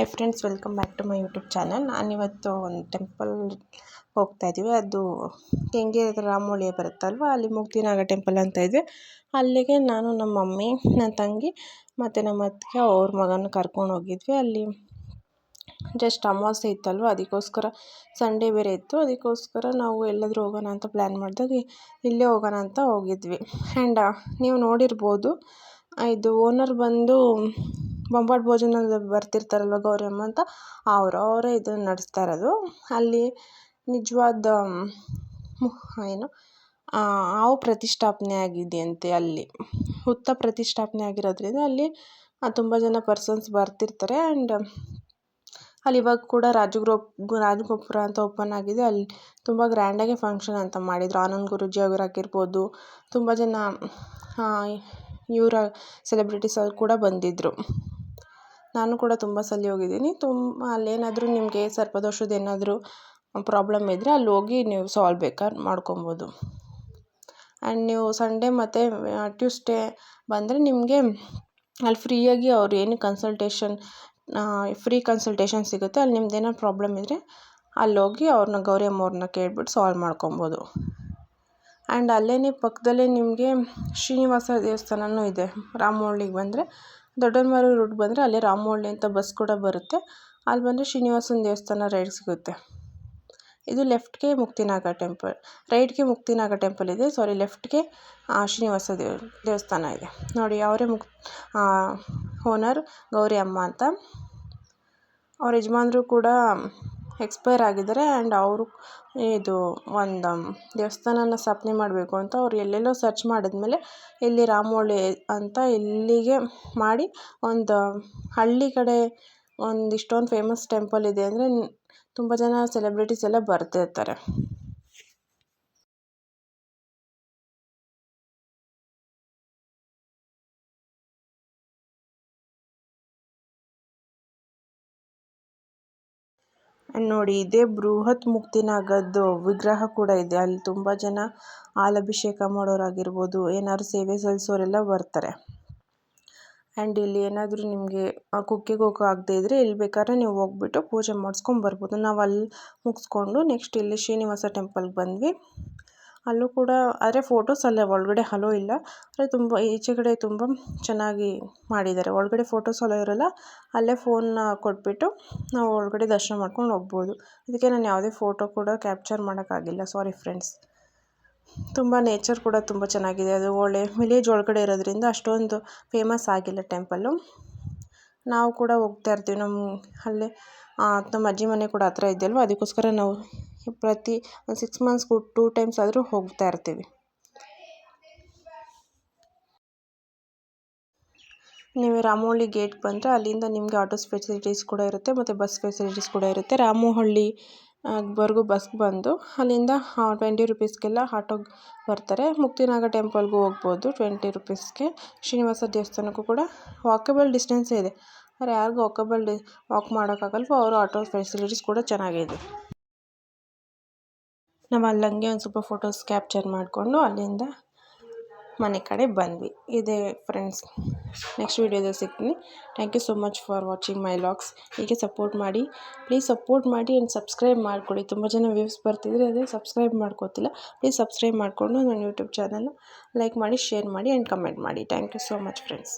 Hi friends, welcome back to my YouTube channel. ನಾನಿವತ್ತು ಒಂದು temple ಹೋಗ್ತಾ ಇದ್ದೀವಿ. ಅದು ಕೆಂಗೇರಿ ರಾಮೋಳಿ ಬರುತ್ತಲ್ವ, ಅಲ್ಲಿ ಮುಕ್ತಿನಾಗ ಟೆಂಪಲ್ ಅಂತ ಇದೆ. ಅಲ್ಲಿಗೆ ನಾನು, ನಮ್ಮ ಮಮ್ಮಿ, ನನ್ನ ತಂಗಿ ಮತ್ತು ನಮ್ಮ ಅತ್ತಿಗೆ ಅವ್ರ ಮಗನ ಕರ್ಕೊಂಡು ಹೋಗಿದ್ವಿ. ಅಲ್ಲಿ ಜಸ್ಟ್ ಅಮಾವಾಸ್ಯೆ ಇತ್ತಲ್ವ, ಅದಕ್ಕೋಸ್ಕರ ಸಂಡೇ ಬೇರೆ ಇತ್ತು. ಅದಕ್ಕೋಸ್ಕರ ನಾವು ಎಲ್ಲಾದರೂ ಹೋಗೋಣ ಅಂತ ಪ್ಲ್ಯಾನ್ ಮಾಡಿದಾಗ ಇಲ್ಲೇ ಹೋಗೋಣ ಅಂತ ಹೋಗಿದ್ವಿ. ಆ್ಯಂಡ್ ನೀವು ನೋಡಿರ್ಬೋದು, ಇದು ಓನರ್ ಬಂದು ಬೊಂಬಾಟ್ ಭೋಜನ ಬರ್ತಿರ್ತಾರಲ್ವ ಗೌರಿಯಮ್ಮ ಅಂತ, ಅವರೇ ಇದನ್ನು ನಡೆಸ್ತಾ ಇರೋದು. ಅಲ್ಲಿ ನಿಜವಾದ ಏನು ಹಾವು ಪ್ರತಿಷ್ಠಾಪನೆ ಆಗಿದೆಯಂತೆ. ಅಲ್ಲಿ ಹುತ್ತ ಪ್ರತಿಷ್ಠಾಪನೆ ಆಗಿರೋದ್ರಿಂದ ಅಲ್ಲಿ ತುಂಬ ಜನ ಪರ್ಸನ್ಸ್ ಬರ್ತಿರ್ತಾರೆ. ಆ್ಯಂಡ್ ಅಲ್ಲಿ ಇವಾಗ ಕೂಡ ರಾಜಗೋಪುರ ಅಂತ ಓಪನ್ ಆಗಿದೆ. ಅಲ್ಲಿ ತುಂಬ ಗ್ರ್ಯಾಂಡಾಗಿ ಫಂಕ್ಷನ್ ಅಂತ ಮಾಡಿದರು. ಆನಂದ್ ಗುರೂಜಿ ಆಗಿರ್ಬೋದು, ತುಂಬ ಜನ ಇವರ ಸೆಲೆಬ್ರಿಟೀಸ್ ಅವ್ರು ಕೂಡ ಬಂದಿದ್ದರು. ನಾನು ಕೂಡ ತುಂಬ ಸಲ ಹೋಗಿದ್ದೀನಿ. ಅಲ್ಲೇನಾದರೂ ನಿಮಗೆ ಸರ್ಪದೋಷದ ಏನಾದರೂ ಪ್ರಾಬ್ಲಮ್ ಇದ್ದರೆ ಅಲ್ಲಿ ಹೋಗಿ ನೀವು ಸಾಲ್ವ್ ಬೇಕಾದ್ರೆ ಮಾಡ್ಕೊಬೋದು. ಆ್ಯಂಡ್ ನೀವು ಸಂಡೇ ಮತ್ತು ಟ್ಯೂಸ್ಡೇ ಬಂದರೆ ನಿಮಗೆ ಅಲ್ಲಿ ಫ್ರೀಯಾಗಿ ಅವ್ರು ಏನು ಫ್ರೀ ಕನ್ಸಲ್ಟೇಷನ್ ಸಿಗುತ್ತೆ. ಅಲ್ಲಿ ನಿಮ್ದೇನೋ ಪ್ರಾಬ್ಲಮ್ ಇದ್ದರೆ ಅಲ್ಲೋಗಿ ಗೌರಿ ಅಮ್ಮವ್ರನ್ನ ಕೇಳ್ಬಿಟ್ಟು ಸಾಲ್ವ್ ಮಾಡ್ಕೊಬೋದು. ಆ್ಯಂಡ್ ಅಲ್ಲೇ ಪಕ್ಕದಲ್ಲೇ ನಿಮಗೆ ಶ್ರೀನಿವಾಸ ದೇವಸ್ಥಾನವೂ ಇದೆ. ರಾಮೋಳಿಗೆ ಬಂದರೆ ದೊಡ್ಡಮರೂರು ರೂಟ್ ಬಂದರೆ ಅಲ್ಲೇ ರಾಮೋಳಿ ಅಂತ ಬಸ್ ಕೂಡ ಬರುತ್ತೆ. ಅಲ್ಲಿ ಬಂದರೆ ಶ್ರೀನಿವಾಸನ ದೇವಸ್ಥಾನ ರೈಟ್ ಸಿಗುತ್ತೆ. ಇದು ಲೆಫ್ಟ್ಗೆ ಮುಕ್ತಿನಾಗ ಟೆಂಪಲ್, ರೈಟ್ಗೆ ಮುಕ್ತಿನಾಗ ಟೆಂಪಲ್ ಇದೆ. ಲೆಫ್ಟ್ಗೆ ಶ್ರೀನಿವಾಸ ದೇವಸ್ಥಾನ ಇದೆ ನೋಡಿ. ಅವರೇ ಓನರ್ ಗೌರಿ ಅಮ್ಮ ಅಂತ. ಅವ್ರ ಯಜಮಾನ್ರು ಕೂಡ ಎಕ್ಸ್ಪೈರ್ ಆಗಿದ್ದಾರೆ. ಆ್ಯಂಡ್ ಅವರು ಇದು ಒಂದು ದೇವಸ್ಥಾನನ ಸ್ಥಾಪನೆ ಮಾಡಬೇಕು ಅಂತ ಅವ್ರು ಎಲ್ಲೆಲ್ಲೋ ಸರ್ಚ್ ಮಾಡಿದ್ಮೇಲೆ ಇಲ್ಲಿ ರಾಮೋಳಿ ಅಂತ ಇಲ್ಲಿಗೆ ಮಾಡಿ, ಒಂದು ಹಳ್ಳಿ ಕಡೆ ಇಷ್ಟೊಂದು ಫೇಮಸ್ ಟೆಂಪಲ್ ಇದೆ ಅಂದರೆ ತುಂಬ ಜನ ಸೆಲೆಬ್ರಿಟೀಸ್ ಎಲ್ಲ ಬರ್ತಿರ್ತಾರೆ. ನೋಡಿ, ಇದೇ ಬೃಹತ್ ಮುಕ್ತಿನಾಗದ್ದು ವಿಗ್ರಹ ಕೂಡ ಇದೆ. ಅಲ್ಲಿ ತುಂಬ ಜನ ಹಾಲಭಿಷೇಕ ಮಾಡೋರಾಗಿರ್ಬೋದು, ಏನಾದ್ರು ಸೇವೆ ಸಲ್ಲಿಸೋರೆಲ್ಲ ಬರ್ತಾರೆ. ಆ್ಯಂಡ್ ಇಲ್ಲಿ ಏನಾದರೂ ನಿಮಗೆ ಕುಕ್ಕೆಗೆ ಹೋಗೋಕ್ಕಾಗದೇ ಇದ್ದರೆ ಇಲ್ಲಿ ಬೇಕಾದ್ರೆ ನೀವು ಹೋಗ್ಬಿಟ್ಟು ಪೂಜೆ ಮಾಡಿಸ್ಕೊಂಬರ್ಬೋದು. ನಾವು ಅಲ್ಲಿ ಮುಗಿಸ್ಕೊಂಡು ನೆಕ್ಸ್ಟ್ ಇಲ್ಲಿ ಶ್ರೀನಿವಾಸ ಟೆಂಪಲ್ಗೆ ಬಂದ್ವಿ. ಅಲ್ಲೂ ಕೂಡ ಆದರೆ ಫೋಟೋಸ್ ಅಲ್ಲೇ ಒಳಗಡೆ ಹಲೋ ಇಲ್ಲ. ಆದರೆ ತುಂಬ ಈಚೆ ಕಡೆ ತುಂಬ ಚೆನ್ನಾಗಿ ಮಾಡಿದ್ದಾರೆ. ಒಳಗಡೆ ಫೋಟೋಸ್ ಅಲೋ ಇರೋಲ್ಲ. ಅಲ್ಲೇ ಫೋನ್ನ ಕೊಟ್ಬಿಟ್ಟು ನಾವು ಒಳಗಡೆ ದರ್ಶನ ಮಾಡ್ಕೊಂಡು ಹೋಗ್ಬೋದು. ಅದಕ್ಕೆ ನಾನು ಯಾವುದೇ ಫೋಟೋ ಕೂಡ ಕ್ಯಾಪ್ಚರ್ ಮಾಡೋಕ್ಕಾಗಿಲ್ಲ, ಸಾರಿ ಫ್ರೆಂಡ್ಸ್. ತುಂಬ ನೇಚರ್ ಕೂಡ ತುಂಬ ಚೆನ್ನಾಗಿದೆ. ಅದು ಒಳ್ಳೆ ವಿಲೇಜ್ ಒಳಗಡೆ ಇರೋದ್ರಿಂದ ಅಷ್ಟೊಂದು ಫೇಮಸ್ ಆಗಿಲ್ಲ ಟೆಂಪಲ್ಲು. ನಾವು ಕೂಡ ಹೋಗ್ತಾ ಇರ್ತೀವಿ. ಅಲ್ಲೇ ನಮ್ಮ ಅಜ್ಜಿ ಮನೆ ಕೂಡ ಹತ್ರ ಇದೆಯಲ್ವ, ಅದಕ್ಕೋಸ್ಕರ ನಾವು ಪ್ರತಿ 6 ಮಂತ್ಸ್ಗೂ 2 ಟೈಮ್ಸ್ ಆದರೂ ಹೋಗ್ತಾ ಇರ್ತೀವಿ. ನೀವು ರಾಮೋಹಳ್ಳಿ ಗೇಟ್ ಬಂದರೆ ಅಲ್ಲಿಂದ ನಿಮಗೆ ಆಟೋಸ್ ಫೆಸಿಲಿಟೀಸ್ ಕೂಡ ಇರುತ್ತೆ ಮತ್ತು ಬಸ್ ಫೆಸಿಲಿಟೀಸ್ ಕೂಡ ಇರುತ್ತೆ. ರಾಮೋಹಳ್ಳಿ ವರೆಗೂ ಬಸ್ಗೆ ಬಂದು ಅಲ್ಲಿಂದ 20 ರುಪೀಸ್ಗೆಲ್ಲ ಆಟೋಗೆ ಬರ್ತಾರೆ. ಮುಕ್ತಿನಾಗ ಟೆಂಪಲ್ಗೂ ಹೋಗ್ಬೋದು 20 ರುಪೀಸ್ಗೆ. ಶ್ರೀನಿವಾಸ ದೇವಸ್ಥಾನಕ್ಕೂ ಕೂಡ ವಾಕಬಲ್ ಡಿಸ್ಟೆನ್ಸೇ ಇದೆ. ಆದರೆ ಯಾರಿಗೂ ವಾಕ್ ಮಾಡೋಕ್ಕಾಗಲ್ವೋ ಅವರು ಆಟೋ ಫೆಸಿಲಿಟೀಸ್ ಕೂಡ ಚೆನ್ನಾಗಿದೆ. ನಾವು ಅಲ್ಲಂಗೆ ಒಂದು ಸ್ವಲ್ಪ ಫೋಟೋಸ್ ಕ್ಯಾಪ್ಚರ್ ಮಾಡಿಕೊಂಡು ಅಲ್ಲಿಂದ ಮನೆ ಕಡೆ ಬಂದ್ವಿ. ಇದೇ ಫ್ರೆಂಡ್ಸ್, ನೆಕ್ಸ್ಟ್ ವೀಡಿಯೋದಲ್ಲಿ ಸಿಗ್ತೀನಿ. Thank you so much for watching my vlogs. ಹೀಗೆ ಸಪೋರ್ಟ್ ಮಾಡಿ, ಪ್ಲೀಸ್ ಸಪೋರ್ಟ್ ಮಾಡಿ ಆ್ಯಂಡ್ ಸಬ್ಸ್ಕ್ರೈಬ್ ಮಾಡಿಕೊಡಿ. ತುಂಬ ಜನ ವ್ಯೂಸ್ ಬರ್ತಿದ್ರೆ ಅದೇ ಸಬ್ಸ್ಕ್ರೈಬ್ ಮಾಡ್ಕೋತಿಲ್ಲ. ಪ್ಲೀಸ್ ಸಬ್ಸ್ಕ್ರೈಬ್ ಮಾಡಿಕೊಂಡು ನನ್ನ ಯೂಟ್ಯೂಬ್ ಚಾನಲ್ನ ಲೈಕ್ ಮಾಡಿ, ಶೇರ್ ಮಾಡಿ ಆ್ಯಂಡ್ ಕಮೆಂಟ್ ಮಾಡಿ. Thank you so much friends.